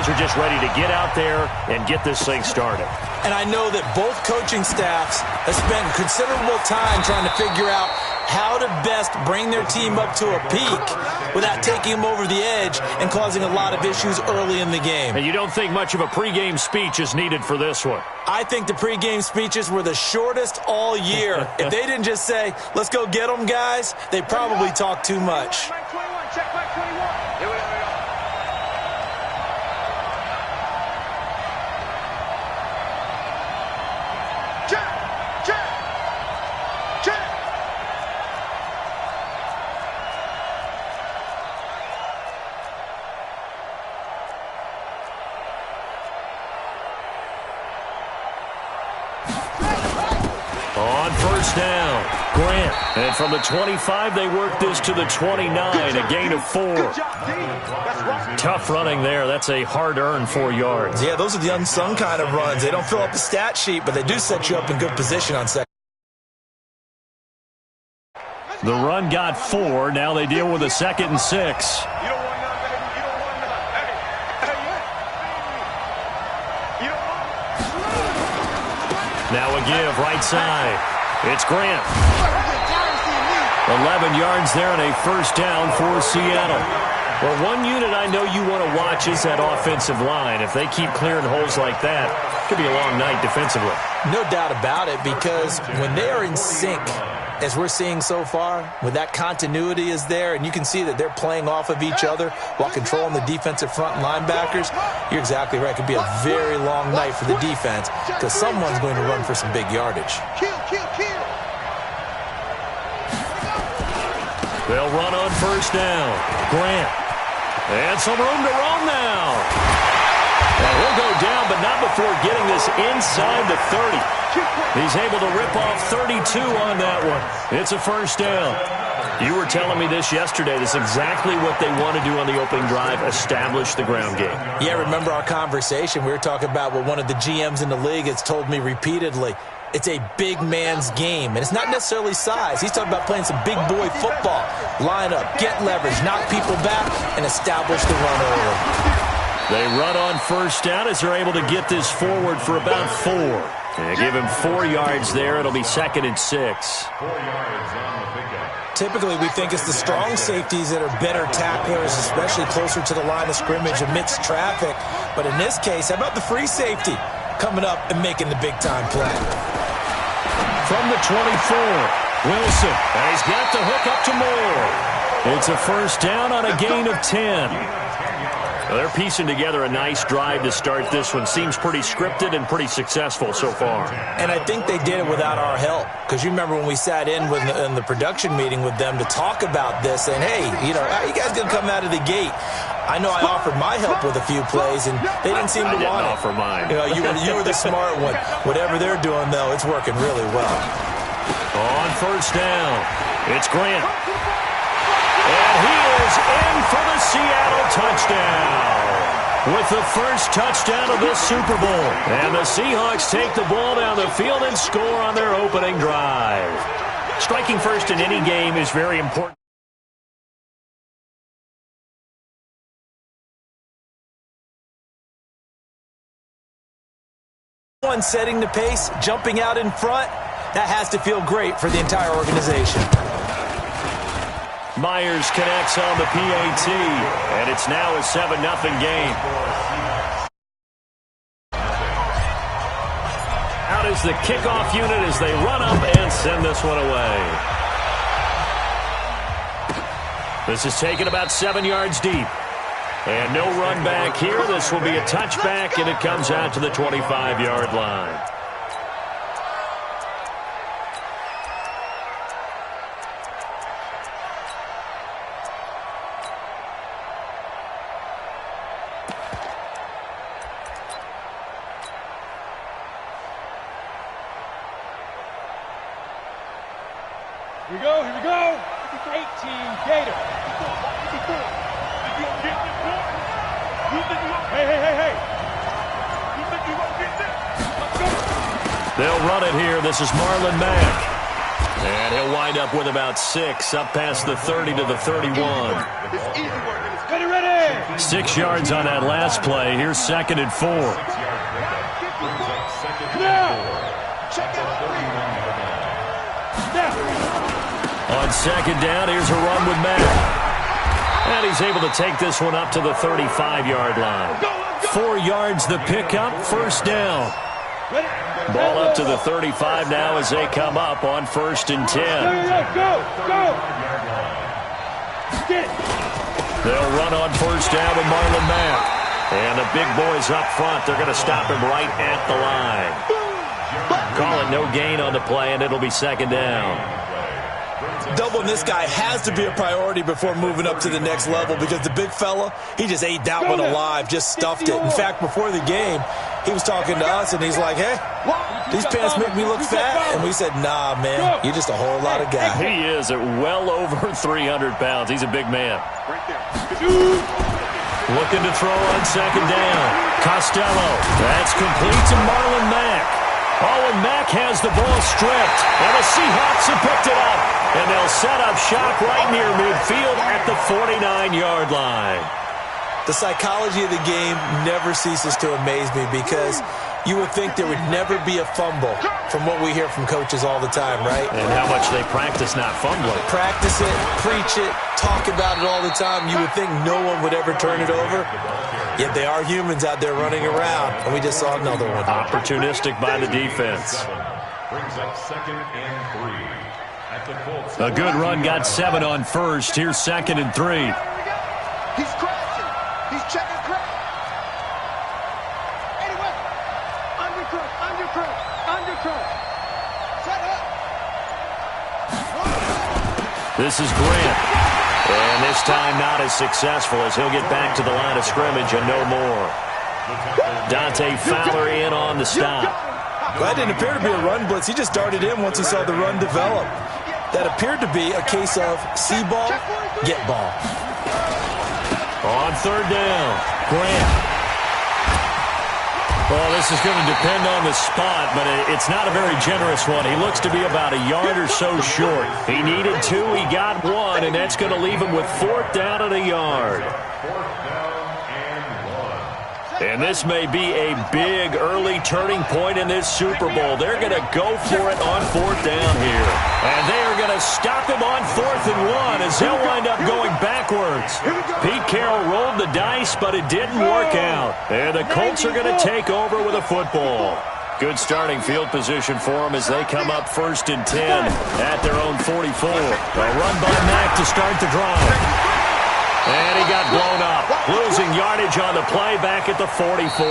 are just ready to get out there and get this thing started. And I know that both coaching staffs have spent considerable time trying to figure out how to best bring their team up to a peak without taking them over the edge and causing a lot of issues early in the game. And you don't think much of a pregame speech is needed for this one? I think the pregame speeches were the shortest all year. If they didn't just say, let's go get them, guys, they probably talked too much. Check back 21. Here we go. On first down, Grant. And from the 25, they work this to the 29, a gain of 4. Tough running there. That's a hard-earned 4 yards. Yeah, those are the unsung kind of runs. They don't fill up the stat sheet, but they do set you up in good position on second. The run got 4. Now they deal with a 2nd and 6. Now a give, right side. It's Grant. 11 yards there and a first down for Seattle. Well, one unit I know you want to watch is that offensive line. If they keep clearing holes like that, it could be a long night defensively. No doubt about it, because when they are in sync, as we're seeing so far, when that continuity is there and you can see that they're playing off of each other while controlling the defensive front linebackers, you're exactly right. It could be a very long night for the defense because someone's going to run for some big yardage. They'll run on first down. Grant. And some room to roam now. And he'll go down, but not before getting this inside the 30. He's able to rip off 32 on that one. It's a first down. You were telling me this yesterday. This is exactly what they want to do on the opening drive, establish the ground game. Yeah, remember our conversation. We were talking about what one of the GMs in the league has told me repeatedly. It's a big man's game, and it's not necessarily size. He's talking about playing some big boy football. Line up, get leverage, knock people back, and establish the run early. They run on first down as they're able to get this forward for about 4. They give him 4 yards there. It'll be 2nd and 6. Typically, we think it's the strong safeties that are better tacklers, especially closer to the line of scrimmage amidst traffic. But in this case, how about the free safety coming up and making the big-time play? From the 24, Wilson. And he's got the hook up to Moore. It's a first down on a gain of 10. Well, they're piecing together a nice drive to start this one. Seems pretty scripted and pretty successful so far. And I think they did it without our help. Because you remember when we sat in the production meeting with them to talk about this, and hey, how you guys going to come out of the gate? I know I offered my help with a few plays, and they didn't seem to want it. Offer mine. You were the smart one. Whatever they're doing, though, it's working really well. On first down, it's Grant. And he is in for the Seattle touchdown with the first touchdown of this Super Bowl. And the Seahawks take the ball down the field and score on their opening drive. Striking first in any game is very important. One setting the pace, jumping out in front, that has to feel great for the entire organization. Myers connects on the PAT, and it's now a 7-0 game. Out is the kickoff unit as they run up and send this one away. This is taken about 7 yards deep. And no run back here. This will be a touchback, and it comes out to the 25-yard line. Here we go. 18 Gator. Hey. You think you won't get this? Let's go. They'll run it here. This is Marlon Mack. And he'll wind up with about 6, up past the 30 to the 31. Ready. 6 yards on that last play. Here's 2nd and 4. On 2nd down, here's a run with Matt. And he's able to take this one up to the 35-yard line. 4 yards the pickup, 1st down. Ball up to the 35 now as they come up on 1st and 10. Go. They'll run on 1st down with Marlon Mack. And the big boys up front, they're going to stop him right at the line. Call it no gain on the play, and it'll be 2nd down. Doubling this guy has to be a priority before moving up to the next level because the big fella, he just ate that one alive, just stuffed it. In fact, before the game, he was talking to us, and he's like, hey, these pants make me look fat. And we said, nah, man, you're just a whole lot of guy. He is at well over 300 pounds. He's a big man. Looking to throw on 2nd down. Costello. That's complete to Marlon Mack. Oh, and Mack has the ball stripped. And the Seahawks have picked it up. And they'll set up shop right near midfield at the 49-yard line. The psychology of the game never ceases to amaze me because you would think there would never be a fumble from what we hear from coaches all the time, right? And how much they practice not fumbling. Practice it, preach it, talk about it all the time. You would think no one would ever turn it over. Yet they are humans out there running around, and we just saw another one. Opportunistic by the defense. Brings up 2nd and 3. A good run got 7 on 1st. Here's 2nd and 3. He's crashing. He's checking crash. Anyway, undercurve. Set up. This is Grant. And this time not as successful as he'll get back to the line of scrimmage and no more. Dante Fowler in on the stop. Well, that didn't appear to be a run blitz. He just darted in once he saw the run develop. That appeared to be a case of see ball, get ball. On 3rd down, Grant. Well, this is going to depend on the spot, but it's not a very generous one. He looks to be about a yard or so short. He needed 2, he got 1, and that's going to leave him with 4th down and a yard. And this may be a big early turning point in this Super Bowl. They're going to go for it on 4th down here. And they are going to stop him on 4th and 1 as he'll wind up going backwards. Pete Carroll rolled the dice, but it didn't work out. And the Colts are going to take over with a football. Good starting field position for them as they come up 1st and 10 at their own 44. A run by Mack to start the drive. And he got blown up, losing yardage on the play back at the 44.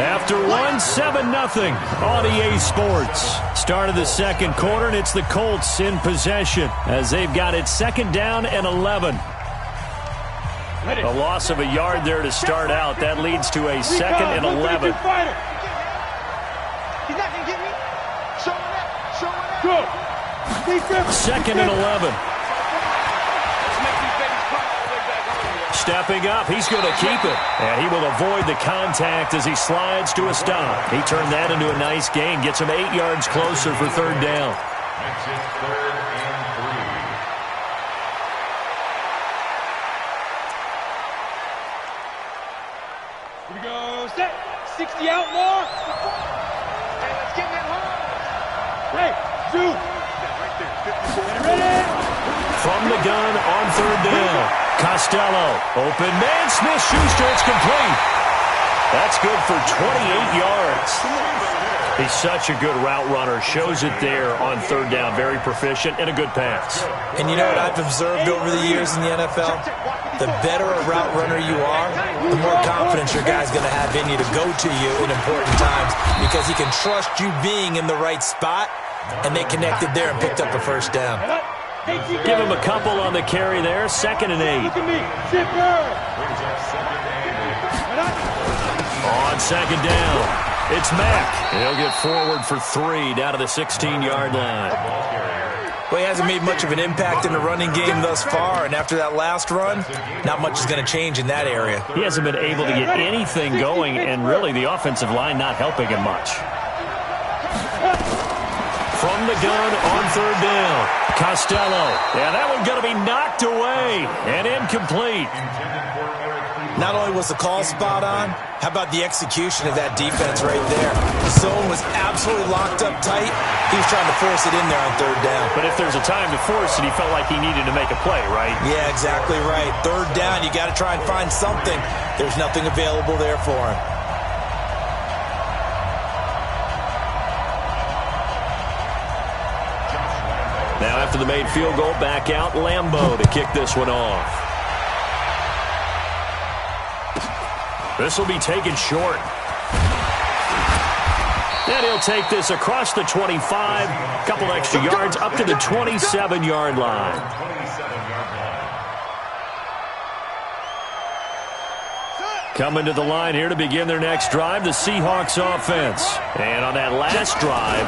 After 7-0 on EA Sports. Start of the 2nd quarter, and it's the Colts in possession as they've got it 2nd down and 11. A loss of a yard there to start out. That leads to a 2nd and 11. He's not going to get me. Show it up. 2nd and 11. Stepping up, he's going to keep it. And he will avoid the contact as he slides to a stop. He turned that into a nice gain, gets him 8 yards closer for 3rd down. That's it, 3rd and 3. Here we go, set. 60 out more. Hey, let's get that home. Hey, shoot. Ready. From the gun on 3rd down. Costello, open man, Smith-Schuster, it's complete. That's good for 28 yards. He's such a good route runner. Shows it there on 3rd down. Very proficient and a good pass. And you know what I've observed over the years in the NFL? The better a route runner you are, the more confidence your guy's going to have in you to go to you in important times because he can trust you being in the right spot, and they connected there and picked up a 1st down. Give him a couple on the carry there. 2nd and 8. Look at me. Sit down. On 2nd down, it's Mack. He'll get forward for 3 down to the 16-yard line. Well, he hasn't made much of an impact in the running game thus far, and after that last run, not much is going to change in that area. He hasn't been able to get anything going, and really the offensive line not helping him much. From from the gun on third down. Costello. Yeah, that one going to be knocked away and incomplete. Not only was the call spot on, how about the execution of that defense right there? The zone was absolutely locked up tight. He was trying to force it in there on third down. But if there's a time to force it, he felt like he needed to make a play, right? Yeah, exactly right. Third down, you got to try and find something. There's nothing available there for him. Now after the made field goal, back out Lambeau to kick this one off. This will be taken short. And he'll take this across the 25, couple extra yards up to the 27-yard line. Coming to the line here to begin their next drive, the Seahawks offense. And on that last drive,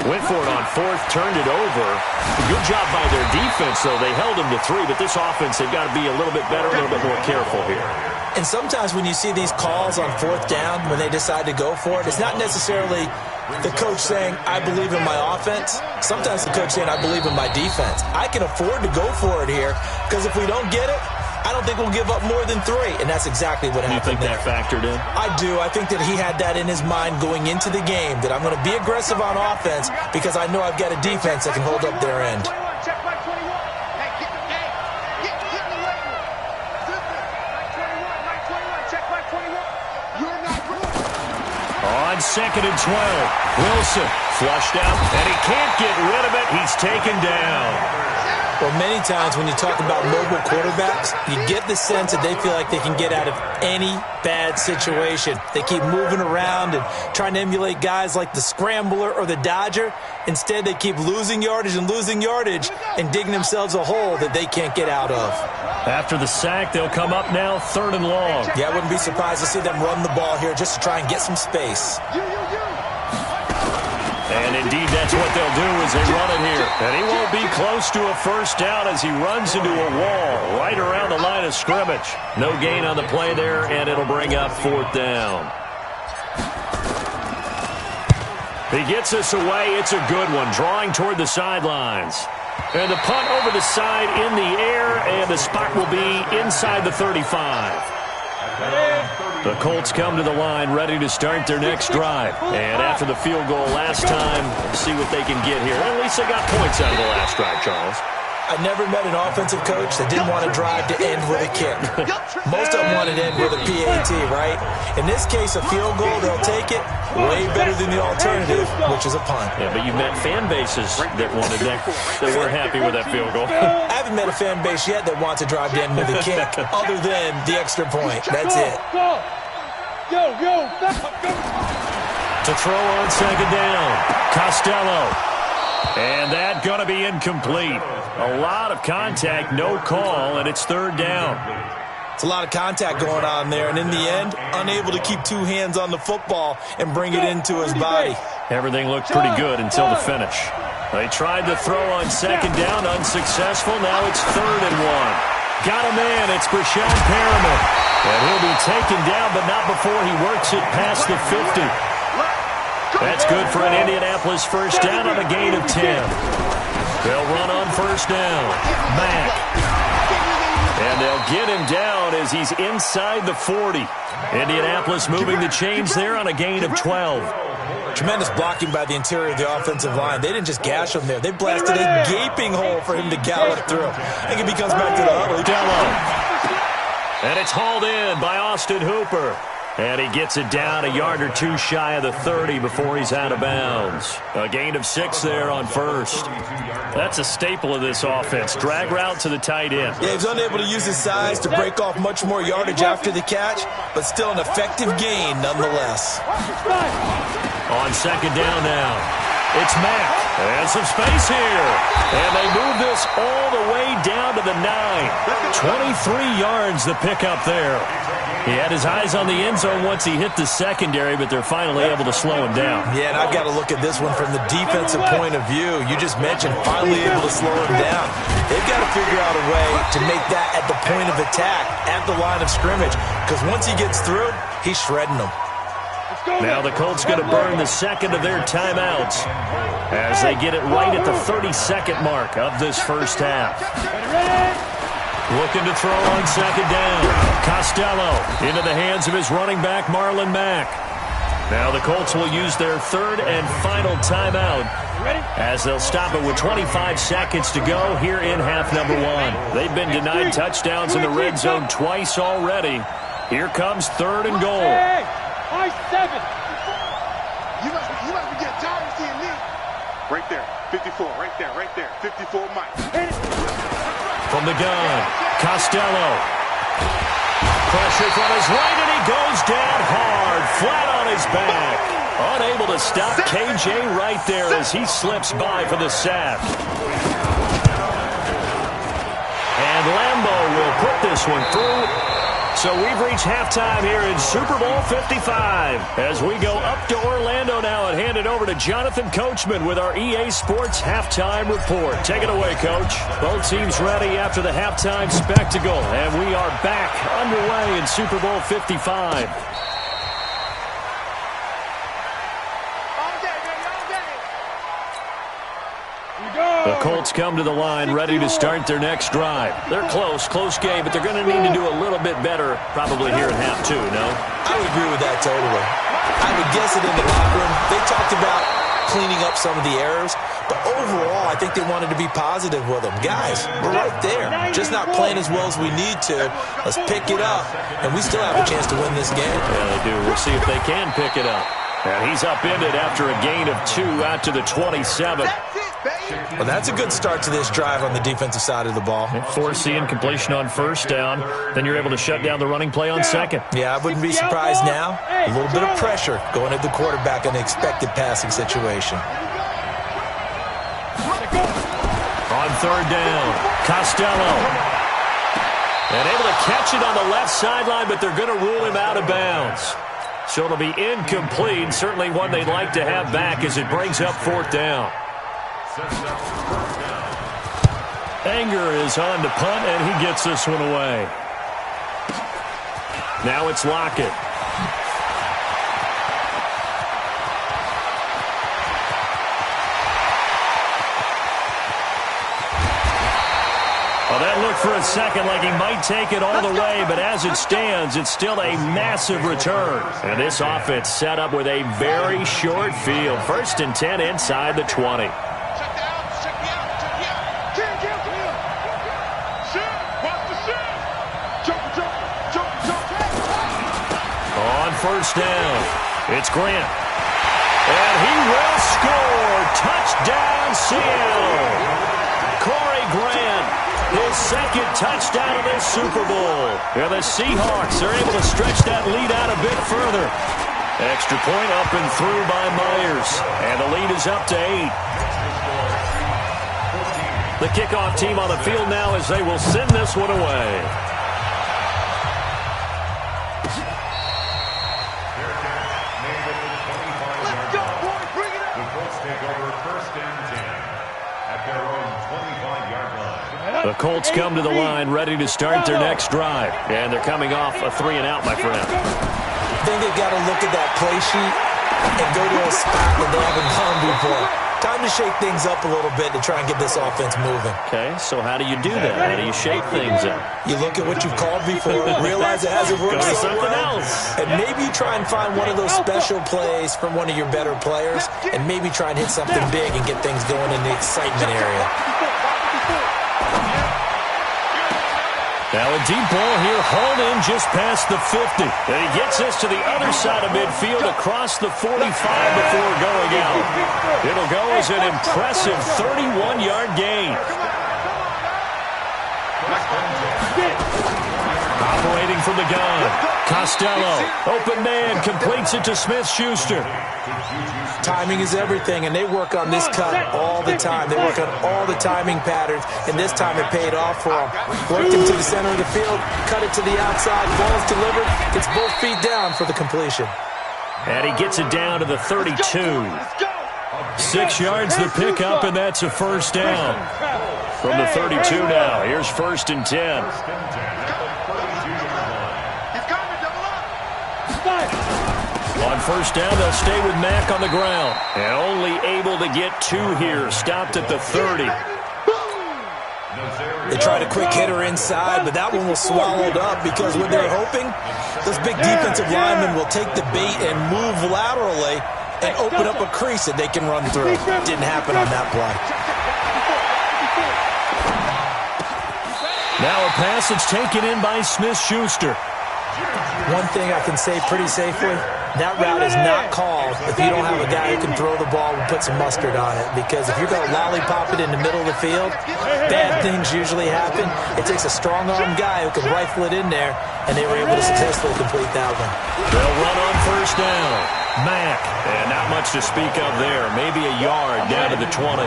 went for it on fourth, turned it over. Good job by their defense, though. They held them to 3, but this offense, they've got to be a little bit better, a little bit more careful here. And sometimes when you see these calls on fourth down, when they decide to go for it, it's not necessarily the coach saying, I believe in my offense. Sometimes the coach saying, I believe in my defense. I can afford to go for it here because if we don't get it, I don't think we'll give up more than 3. And that's exactly what happened there. You think that factored in? I do. I think that he had that in his mind going into the game, that I'm going to be aggressive on offense because I know I've got a defense that can hold up their end. On second and 12, Wilson flushed out, and he can't get rid of it. He's taken down. Well, many times when you talk about mobile quarterbacks, you get the sense that they feel like they can get out of any bad situation. They keep moving around and trying to emulate guys like the Scrambler or the Dodger. Instead, they keep losing yardage and digging themselves a hole that they can't get out of. After the sack, they'll come up now third and long. Yeah, I wouldn't be surprised to see them run the ball here just to try and get some space. And indeed, that's what they'll do as they run it here. And he won't be close to a first down as he runs into a wall right around the line of scrimmage. No gain on the play there, and it'll bring up fourth down. He gets us away. It's a good one, drawing toward the sidelines. And the punt over the side in the air, and the spot will be inside the 35. The Colts come to the line ready to start their next drive. And after the field goal last time, see what they can get here. At least they got points out of the last drive, Charles. I never met an offensive coach that didn't want to drive to end with a kick. Most of them wanted to end with a PAT, right? In this case, a field goal, they'll take it. Way better than the alternative, which is a punt. Yeah, but you've met fan bases that wanted that were happy with that field goal. I haven't met a fan base yet that wants to drive to end with a kick, other than the extra point. That's it. Go. To throw on second down, Costello. And that going to be incomplete. A lot of contact, no call, and it's third down. It's a lot of contact going on there, and in the end, unable to keep 2 hands on the football and bring it into his body. Everything looked pretty good until the finish. They tried to throw on second down, unsuccessful. Now it's third and 1. Got a man, it's Brashad Perriman. And he'll be taken down, but not before he works it past the 50. That's good for an Indianapolis first down on a gain of 10. They'll run on first down. Mack. And they'll get him down as he's inside the 40. Indianapolis moving the chains there on a gain of 12. Tremendous blocking by the interior of the offensive line. They didn't just gash him there. They blasted a gaping hole for him to gallop through. I think if he comes back to the huddle. And it's hauled in by Austin Hooper. And he gets it down a yard or 2 shy of the 30 before he's out of bounds. A gain of 6 there on first. That's a staple of this offense. Drag route to the tight end. Yeah, he's unable to use his size to break off much more yardage after the catch, but still an effective gain nonetheless. On second down now, it's Mack. And some space here. And they move this all the way down to the 9. 23 yards the pickup there. He had his eyes on the end zone once he hit the secondary, but they're finally able to slow him down. Yeah, and I've got to look at this one from the defensive point of view. You just mentioned finally able to slow him down. They've got to figure out a way to make that at the point of attack, at the line of scrimmage, because once he gets through, he's shredding them. Now the Colts going to burn the second of their timeouts as they get it right at the 30-second mark of this first half. Looking to throw on second down. Costello into the hands of his running back, Marlon Mack. Now the Colts will use their third and final timeout as they'll stop it with 25 seconds to go here in half number one. They've been denied touchdowns in the red zone twice already. Here comes third and goal. I 7. You must be getting tired of seeing me. Right there, 54, right there, 54 Mike. From the gun, Costello. Pressure from his right, and he goes down hard, flat on his back. Unable to stop KJ right there as he slips by for the sack. And Lambeau will put this one through. So we've reached halftime here in Super Bowl 55. As we go up to Orlando now and hand it over to Jonathan Coachman with our EA Sports Halftime Report. Take it away, Coach. Both teams ready after the halftime spectacle. And we are back underway in Super Bowl 55. The Colts come to the line ready to start their next drive. They're close game, but they're going to need to do a little bit better probably here in half two, no? I would agree with that totally. I would guess it in the locker room. They talked about cleaning up some of the errors, but overall, I think they wanted to be positive with them. Guys, we're right there. Just not playing as well as we need to. Let's pick it up, and we still have a chance to win this game. Yeah, they do. We'll see if they can pick it up. And he's upended after a gain of 2 out to the 27. Well, that's a good start to this drive on the defensive side of the ball. Foreseeing completion on first down. Then you're able to shut down the running play on second. Yeah, I wouldn't be surprised now. A little bit of pressure going at the quarterback in an expected passing situation. On third down, Costello. And able to catch it on the left sideline, but they're going to rule him out of bounds. So it'll be incomplete. Certainly one they'd like to have back as it brings up fourth down. Anger is on to punt, and he gets this one away. Now it's Lockett. Well, that looked for a second like he might take it all the way, but as it stands, it's still a massive return. And this offense set up with a very short field. First and 10 inside the 20. On first down, it's Grant. And he will score. Touchdown, Seattle. Corey Grant, his second touchdown of this Super Bowl. And the Seahawks are able to stretch that lead out a bit further. Extra point up and through by Myers. And the lead is up to 8. The kickoff team on the field now as they will send this one away. The Colts come to the line ready to start their next drive. And they're coming off a 3-and-out, my friend. I think they've got to look at that play sheet and go to a spot that they haven't gone before. Time to shake things up a little bit to try and get this offense moving. Okay, so how do you do that? How do you shake things up? You look at what you've called before, realize it hasn't worked something else, and maybe you try and find one of those special plays from one of your better players, and maybe try and hit something big and get things going in the excitement area. Now a deep ball here, hauled in just past the 50. And he gets this to the other side of midfield across the 45 before going out. It'll go as an impressive 31-yard gain. Operating from the gun, Costello, open man, completes it to Smith-Schuster. Timing is everything, and they work on this cut all the time. They work on all the timing patterns, and this time it paid off for them. Worked him to the center of the field, cut it to the outside, ball's delivered, gets both feet down for the completion. And he gets it down to the 32. 6 yards the pickup, and that's a first down. From the 32 now, here's first and 10. On first down, they'll stay with Mack on the ground. And only able to get 2 here. Stopped at the 30. They tried a quick hitter inside, but that one was swallowed up because what they're hoping, those big defensive linemen will take the bait and move laterally and open up a crease that they can run through. Didn't happen on that play. Now a pass that's taken in by Smith-Schuster. One thing I can say pretty safely, that route is not called if you don't have a guy who can throw the ball and put some mustard on it. Because if you're going to lollipop it in the middle of the field, bad things usually happen. It takes a strong-arm guy who can rifle it in there, and they were able to successfully complete that one. They'll run on first down. Mack, and not much to speak of there. Maybe a yard down to the 20.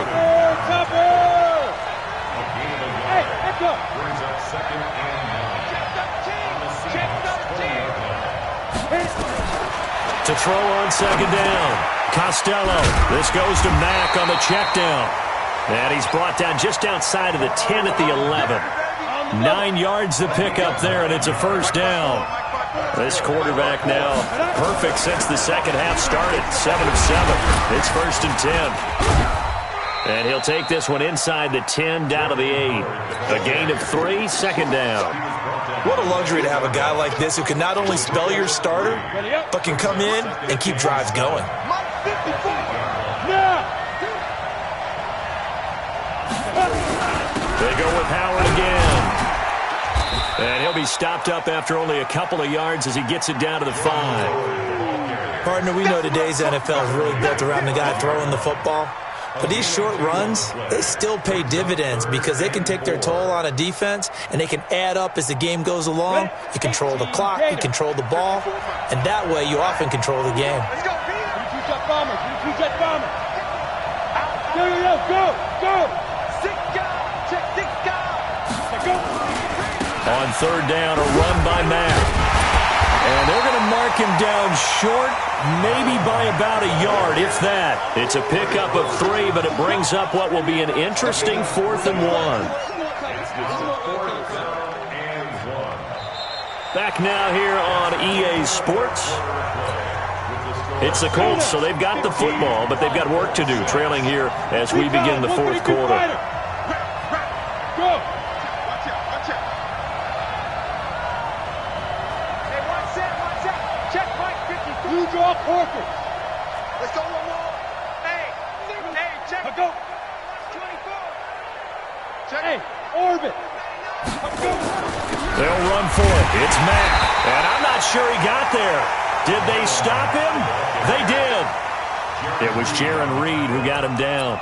Hey, let's go. Brings up second and 9. To throw on second down. Costello. This goes to Mack on the check down. And he's brought down just outside of the 10 at the 11. 9 yards to pick up there, and it's a first down. This quarterback now perfect since the second half started. 7 of 7. It's first and 10. And he'll take this one inside the 10 down to the 8. A gain of 3, second down. What a luxury to have a guy like this who can not only spell your starter, but can come in and keep drives going. They go with Howard again. And he'll be stopped up after only a couple of yards as he gets it down to the 5. Partner, we know today's NFL is really built around the guy throwing the football. But these short runs, they still pay dividends because they can take their toll on a defense and they can add up as the game goes along. You control the clock, you control the ball, and that way you often control the game. Let's go. Two-jet bomber. Two-jet bomber. Go. Sick guy. Check sick guy. Go. On third down, a run by Mack. And they're going to mark him down short, maybe by about a yard, if that. It's a pickup of 3, but it brings up what will be an interesting 4th and 1. Back now here on EA Sports. It's the Colts, so they've got the football, but they've got work to do, trailing here as we begin the 4th quarter. Go. You draw Porker. Let's go one more. Hey, check. Go. 24. Check. Hey, orbit. Go. They'll run for it. It's Mack. And I'm not sure he got there. Did they stop him? They did. It was Jaron Reed who got him down.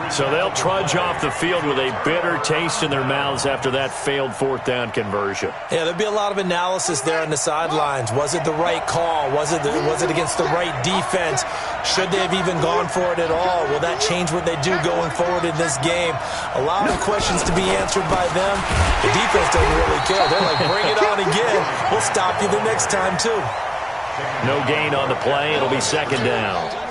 So they'll trudge off the field with a bitter taste in their mouths after that failed 4th down conversion. Yeah, there'll be a lot of analysis there on the sidelines. Was it the right call? Was it against the right defense? Should they have even gone for it at all? Will that change what they do going forward in this game? A lot of questions to be answered by them. The defense doesn't really care. They're like, bring it on again. We'll stop you the next time, too. No gain on the play. It'll be second down.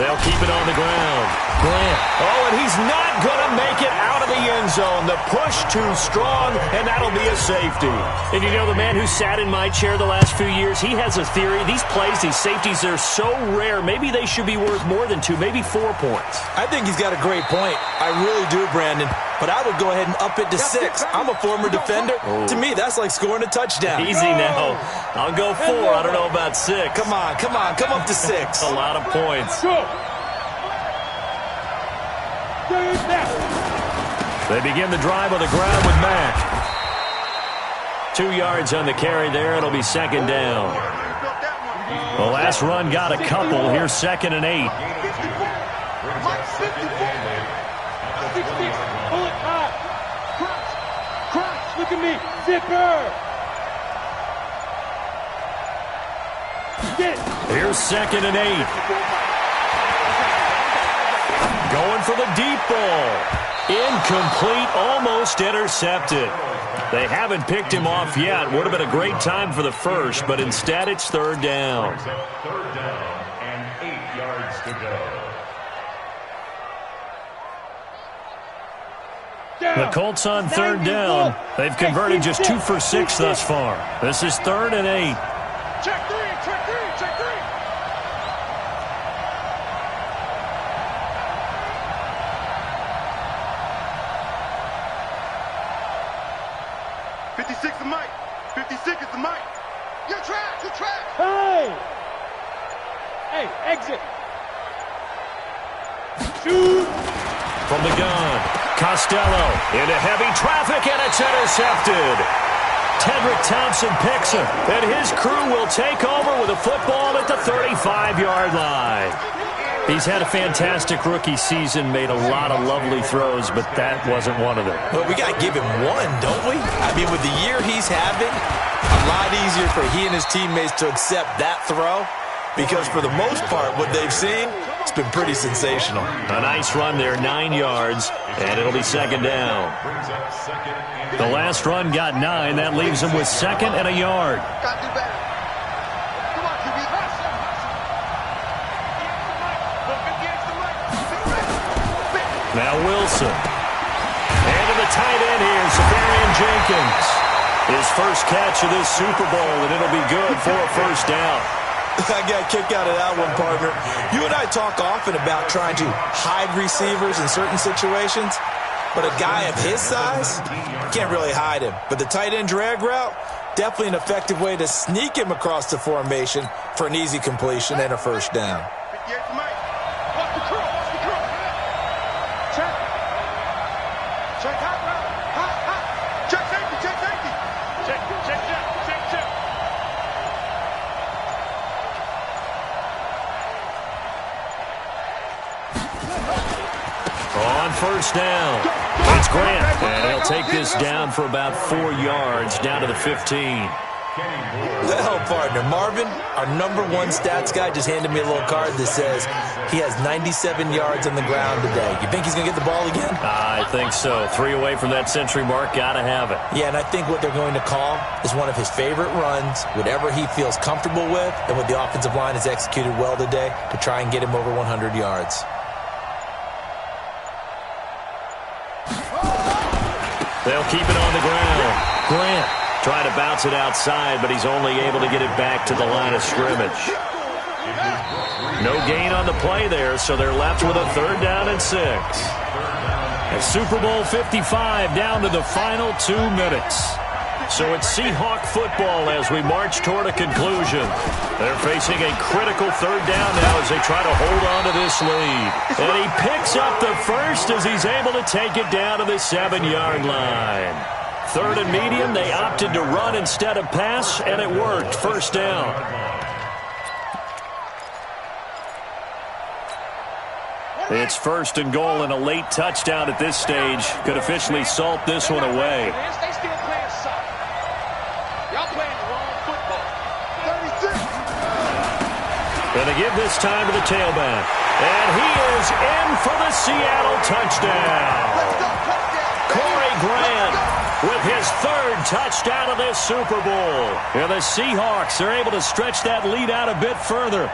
They'll keep it on the ground. Grant. Oh, and he's not going to make it out of the end zone. The push too strong, and that'll be a safety. And you know, the man who sat in my chair the last few years, he has a theory. These plays, these safeties, they're so rare. Maybe they should be worth more than 2, maybe 4 points. I think he's got a great point. I really do, Brandon. But I would go ahead and up it to 6. I'm a former defender. Oh. To me, that's like scoring a touchdown. Easy now. I'll go 4. I don't know about 6. Come on. Come up to 6. A lot of points. Go. They begin the drive on the ground with Mack. 2 yards on the carry there. It'll be second down. The last run got a couple. Here's second and 8. Bullet high. Crunch. Look at me. Zipper. Get it. Here's second and 8. Going for the deep ball. Incomplete, almost intercepted. They haven't picked him off yet. Would have been a great time for the first, but instead it's third down. Third down and 8 yards to go. The Colts on third down. They've converted just 2 for 6 thus far. This is 3rd and 8. Check three, check three, check three. $56 the mic. 56 is the mic. You're trapped. You're trapped. Hey! Hey, exit. Shoot! From the gun, Costello into heavy traffic, and it's intercepted. Tedrick Thompson picks him, and his crew will take over with a football at the 35-yard line. He's had a fantastic rookie season, made a lot of lovely throws, but that wasn't one of them. Well, we got to give him one, don't we? I mean, with the year he's having, a lot easier for he and his teammates to accept that throw, because for the most part, what they've seen, it's been pretty sensational. A nice run there, 9 yards, and it'll be second down. The last run got 9. That leaves him with 2nd and a yard. Got to do better. Come on, QB. Now Wilson. And to the tight end here, Severian Jenkins. His first catch of this Super Bowl, and it'll be good for a first down. I got a kick out of that one, partner. You and I talk often about trying to hide receivers in certain situations, but a guy of his size, can't really hide him. But the tight end drag route, definitely an effective way to sneak him across the formation for an easy completion and a first down. 58 the mic. Watch the crew, watch the crew. Check. Check hot route. Hot, hot. Check safety. Check safety. Check, check, check, check, check. On first down, it's Grant, and he'll take this down for about 4 yards, down to the 15. Well, partner, Marvin, our #1 stats guy, just handed me a little card that says he has 97 yards on the ground today. You think he's going to get the ball again? I think so. 3 away from that century mark, got to have it. Yeah, and I think what they're going to call is one of his favorite runs, whatever he feels comfortable with, and what the offensive line has executed well today to try and get him over 100 yards. They'll keep it on the ground. Grant trying to bounce it outside, but he's only able to get it back to the line of scrimmage. No gain on the play there, so they're left with a 3rd down and 6. And Super Bowl 55 down to the final 2 minutes. So it's Seahawk football as we march toward a conclusion. They're facing a critical 3rd down now as they try to hold on to this lead. And he picks up the first as he's able to take it down to the 7-yard line. 3rd and medium, they opted to run instead of pass, and it worked. First down. It's 1st and goal, and a late touchdown at this stage could officially salt this one away. They still playing soccer. Y'all playing the wrong football. 36. And they give this time to the tailback. And he is in for the Seattle touchdown. Let's go. Touchdown. Corey Grant with his 3rd touchdown of this Super Bowl. And the Seahawks are able to stretch that lead out a bit further.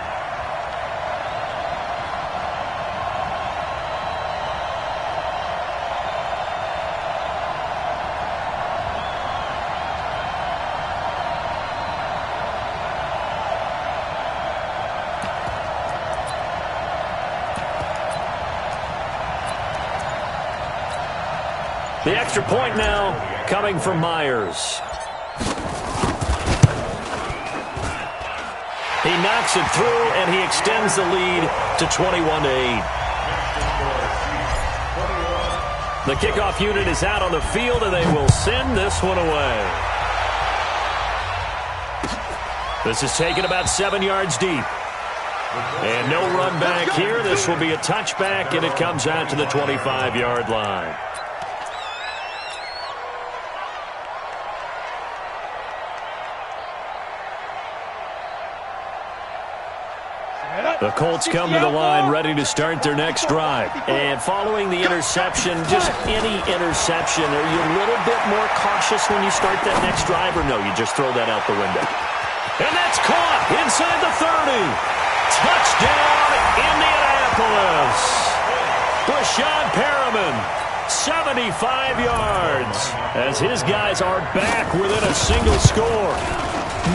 The extra point now coming from Myers. He knocks it through, and he extends the lead to 21-8. The kickoff unit is out on the field, and they will send this one away. This is taken about 7 yards deep. And no run back here. This will be a touchback, and it comes out to the 25-yard line. The Colts come to the line ready to start their next drive. And following the interception, just any interception, are you a little bit more cautious when you start that next drive, or no, you just throw that out the window? And that's caught inside the 30. Touchdown, Indianapolis. Brashad Perriman, 75 yards, as his guys are back within a single score.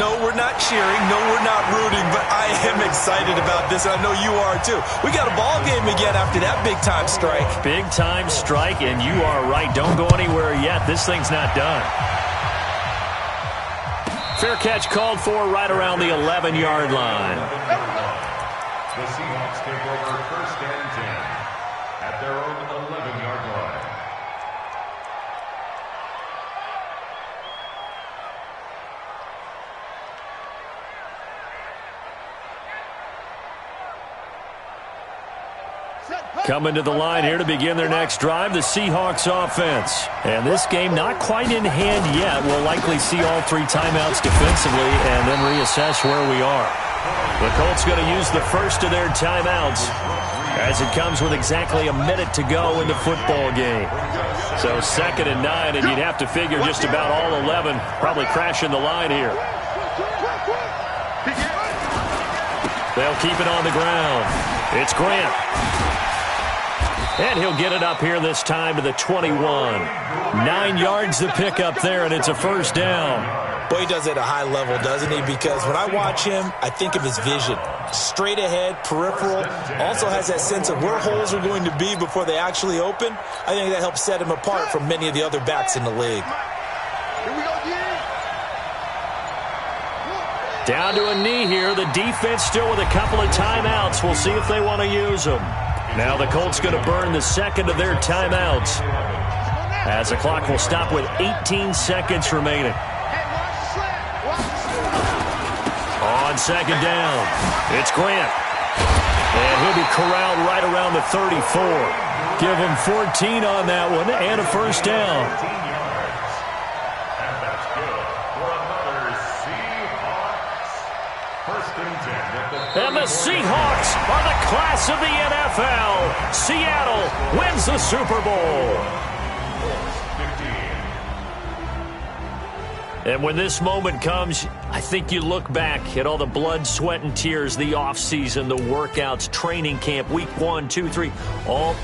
No, we're not cheering. No, we're not rooting, but I am excited about this, and I know you are too. We got a ball game again after that big-time strike. Big-time strike, and you are right. Don't go anywhere yet. This thing's not done. Fair catch called for right around the 11-yard line. The Seahawks take over 1st and 10 at their own 11-yard line. Coming to the line here to begin their next drive, the Seahawks offense. And this game not quite in hand yet. We'll likely see all 3 timeouts defensively and then reassess where we are. The Colts going to use the first of their timeouts as it comes with exactly a minute to go in the football game. So 2nd and 9, and you'd have to figure just about all 11 probably crashing the line here. They'll keep it on the ground. It's Grant. And he'll get it up here this time to the 21. 9 yards to pick up there, and it's a 1st down. Boy, he does it at a high level, doesn't he? Because when I watch him, I think of his vision. Straight ahead, peripheral. Also has that sense of where holes are going to be before they actually open. I think that helps set him apart from many of the other backs in the league. Down to a knee here. The defense still with a couple of timeouts. We'll see if they want to use them. Now the Colts going to burn the 2nd of their timeouts, as the clock will stop with 18 seconds remaining. On 2nd down, it's Grant. And he'll be corralled right around the 34. Give him 14 on that one and a 1st down. And the Seahawks are the class of the NFL. Seattle wins the Super Bowl. And when this moment comes, I think you look back at all the blood, sweat, and tears, the offseason, the workouts, training camp, week 1, 2, 3, all